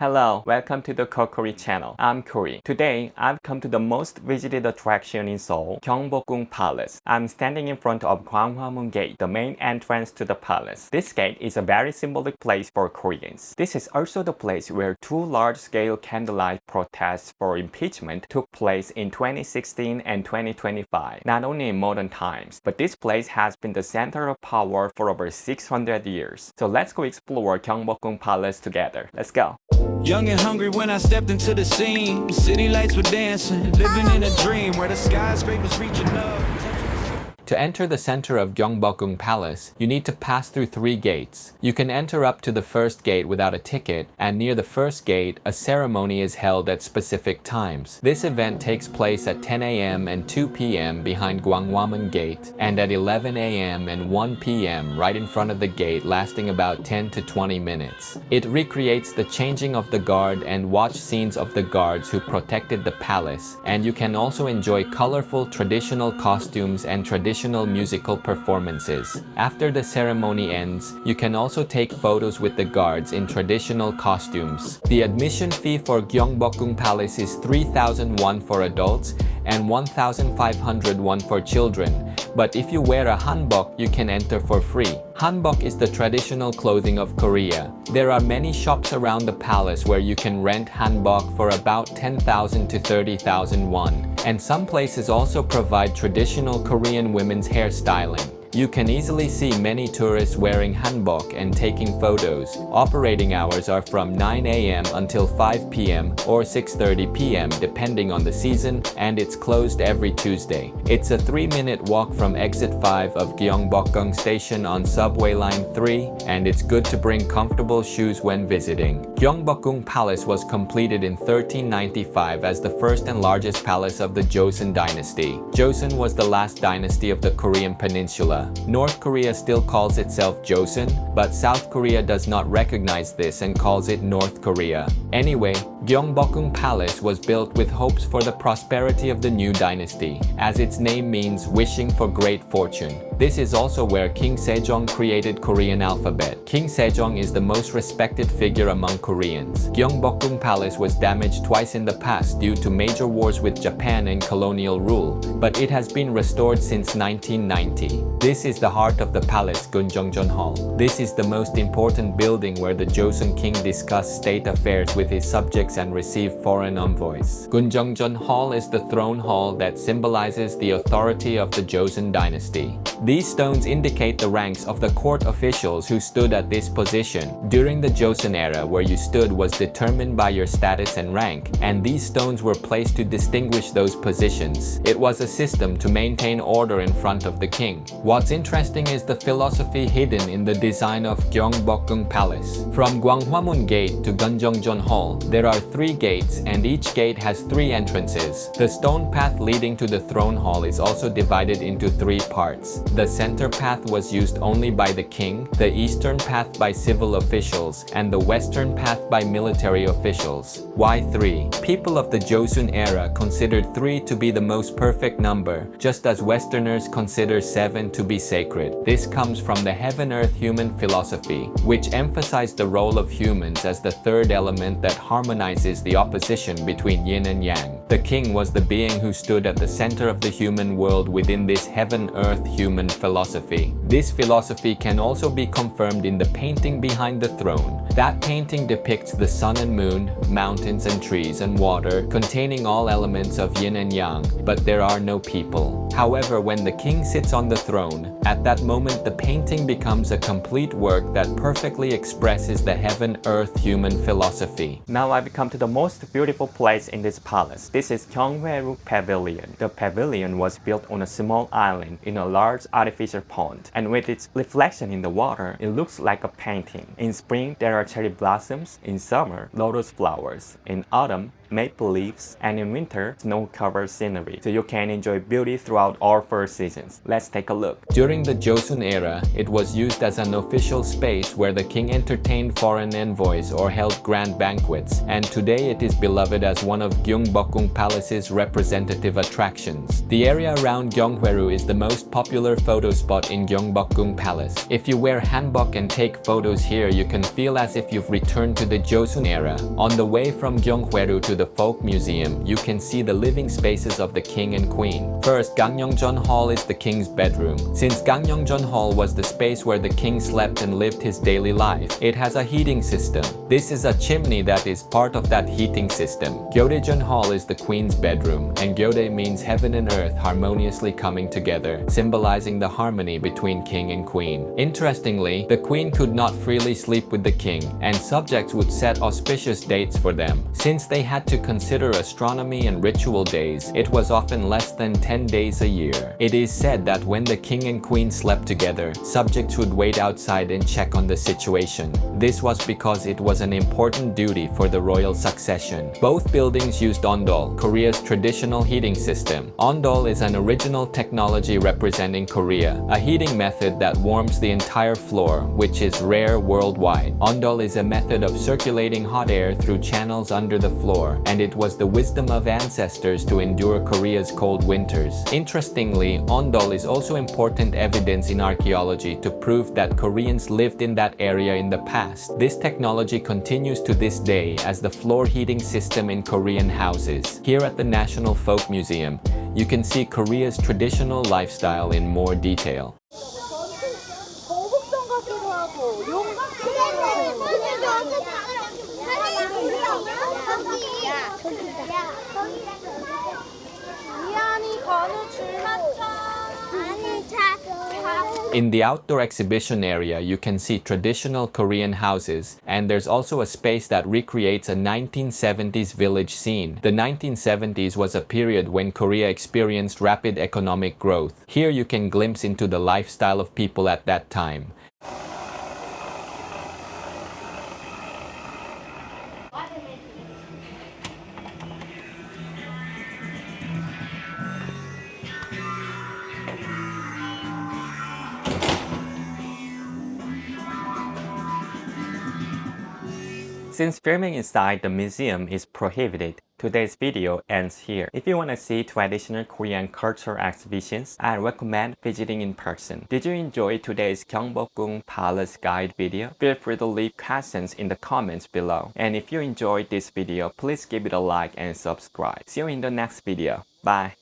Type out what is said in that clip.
Hello, welcome to the KOCORY channel. I'm Cory. Today, I've come to the most visited attraction in Seoul, Gyeongbokgung Palace. I'm standing in front of Gwanghwamun Gate, the main entrance to the palace. This gate is a very symbolic place for Koreans. This is also the place where two large-scale candlelight protests for impeachment took place in 2016 and 2025. Not only in modern times, but this place has been the center of power for over 600 years. So let's go explore Gyeongbokgung Palace together. Let's go. Young and hungry when I stepped into the scene. City lights were dancing, living in a dream where the skyscrapers reaching up. To enter the center of Gyeongbokgung Palace, you need to pass through 3 gates. You can enter up to the first gate without a ticket, and near the first gate, a ceremony is held at specific times. This event takes place at 10 a.m. and 2 p.m. behind Gwanghwamun Gate, and at 11 a.m. and 1 p.m. right in front of the gate, lasting about 10 to 20 minutes. It recreates the changing of the guard and watch scenes of the guards who protected the palace, and you can also enjoy colorful traditional costumes and traditional musical performances. After the ceremony ends, you can also take photos with the guards in traditional costumes. The admission fee for Gyeongbokgung Palace is 3,000 won for adults and 1,500 won for children. But if you wear a hanbok, you can enter for free. Hanbok is the traditional clothing of Korea. There are many shops around the palace where you can rent hanbok for about 10,000 to 30,000 won. And some places also provide traditional Korean women's hairstyling. You can easily see many tourists wearing hanbok and taking photos. Operating hours are from 9 a.m. until 5 p.m. or 6:30 p.m. depending on the season, and it's closed every Tuesday. It's a 3-minute walk from exit 5 of Gyeongbokgung Station on subway line 3, and it's good to bring comfortable shoes when visiting. Gyeongbokgung Palace was completed in 1395 as the first and largest palace of the Joseon dynasty. Joseon was the last dynasty of the Korean peninsula. North Korea still calls itself Joseon, but South Korea does not recognize this and calls it North Korea. Anyway, Gyeongbokgung Palace was built with hopes for the prosperity of the new dynasty, as its name means wishing for great fortune. This is also where King Sejong created Korean alphabet. King Sejong is the most respected figure among Koreans. Gyeongbokgung Palace was damaged twice in the past due to major wars with Japan and colonial rule, but it has been restored since 1990. This is the heart of the palace, Geunjeongjeon Hall. This is the most important building where the Joseon king discussed state affairs with his subjects and received foreign envoys. Geunjeongjeon Hall is the throne hall that symbolizes the authority of the Joseon dynasty. These stones indicate the ranks of the court officials who stood at this position. During the Joseon era, where you stood was determined by your status and rank, and these stones were placed to distinguish those positions. It was a system to maintain order in front of the king. What's interesting is the philosophy hidden in the design of Gyeongbokgung Palace. From Gwanghwamun Gate to Geunjeongjeon Hall, there are 3 gates, and each gate has 3 entrances. The stone path leading to the throne hall is also divided into 3 parts. The center path was used only by the king, the eastern path by civil officials, and the western path by military officials. Why 3? People of the Joseon era considered 3 to be the most perfect number, just as Westerners consider 7 to be sacred. This comes from the heaven-earth human philosophy, which emphasized the role of humans as the third element that harmonizes the opposition between yin and yang. The king was the being who stood at the center of the human world within this heaven-earth human philosophy. This philosophy can also be confirmed in the painting behind the throne. That painting depicts the sun and moon, mountains and trees and water, containing all elements of yin and yang, but there are no people. However, when the king sits on the throne, at that moment the painting becomes a complete work that perfectly expresses the heaven-earth human philosophy. Now I've come to the most beautiful place in this palace. This is Gyeonghoeru Pavilion. The pavilion was built on a small island in a large artificial pond, and with its reflection in the water, it looks like a painting. In spring, there are cherry blossoms. In summer, lotus flowers. In autumn, maple leaves, and in winter, snow-covered scenery, so you can enjoy beauty throughout all 4 seasons. Let's take a look. During the Joseon era, it was used as an official space where the king entertained foreign envoys or held grand banquets, and today it is beloved as one of Gyeongbokgung Palace's representative attractions. The area around Gyeonghoeru is the most popular photo spot in Gyeongbokgung Palace. If you wear hanbok and take photos here, you can feel as if you've returned to the Joseon era. On the way from Gyeonghoeru to the Folk Museum, you can see the living spaces of the king and queen. First, Geunjeongjeon Hall is the king's bedroom. Since Geunjeongjeon Hall was the space where the king slept and lived his daily life, it has a heating system. This is a chimney that is part of that heating system. Geunjeongjeon Hall is the queen's bedroom, and Gyeode means heaven and earth harmoniously coming together, symbolizing the harmony between king and queen. Interestingly, the queen could not freely sleep with the king, and subjects would set auspicious dates for them. Since they had to consider astronomy and ritual days, it was often less than 10 days a year. It is said that when the king and queen slept together, subjects would wait outside and check on the situation. This was because it was an important duty for the royal succession. Both buildings used ondol, Korea's traditional heating system. Ondol is an original technology representing Korea, a heating method that warms the entire floor, which is rare worldwide. Ondol is a method of circulating hot air through channels under the floor, and it was the wisdom of ancestors to endure Korea's cold winters. Interestingly, ondol is also important evidence in archaeology to prove that Koreans lived in that area in the past. This technology continues to this day as the floor heating system in Korean houses. Here at the National Folk Museum, you can see Korea's traditional lifestyle in more detail. 경복궁 같기도 하고 용 같기도 하고 미안이 건우 줄 맞춰. 아니 자. In the outdoor exhibition area, you can see traditional Korean houses, and there's also a space that recreates a 1970s village scene. The 1970s was a period when Korea experienced rapid economic growth. Here you can glimpse into the lifestyle of people at that time. Since filming inside the museum is prohibited, today's video ends here. If you want to see traditional Korean cultural exhibitions, I recommend visiting in person. Did you enjoy today's Gyeongbokgung Palace guide video? Feel free to leave questions in the comments below. And if you enjoyed this video, please give it a like and subscribe. See you in the next video. Bye!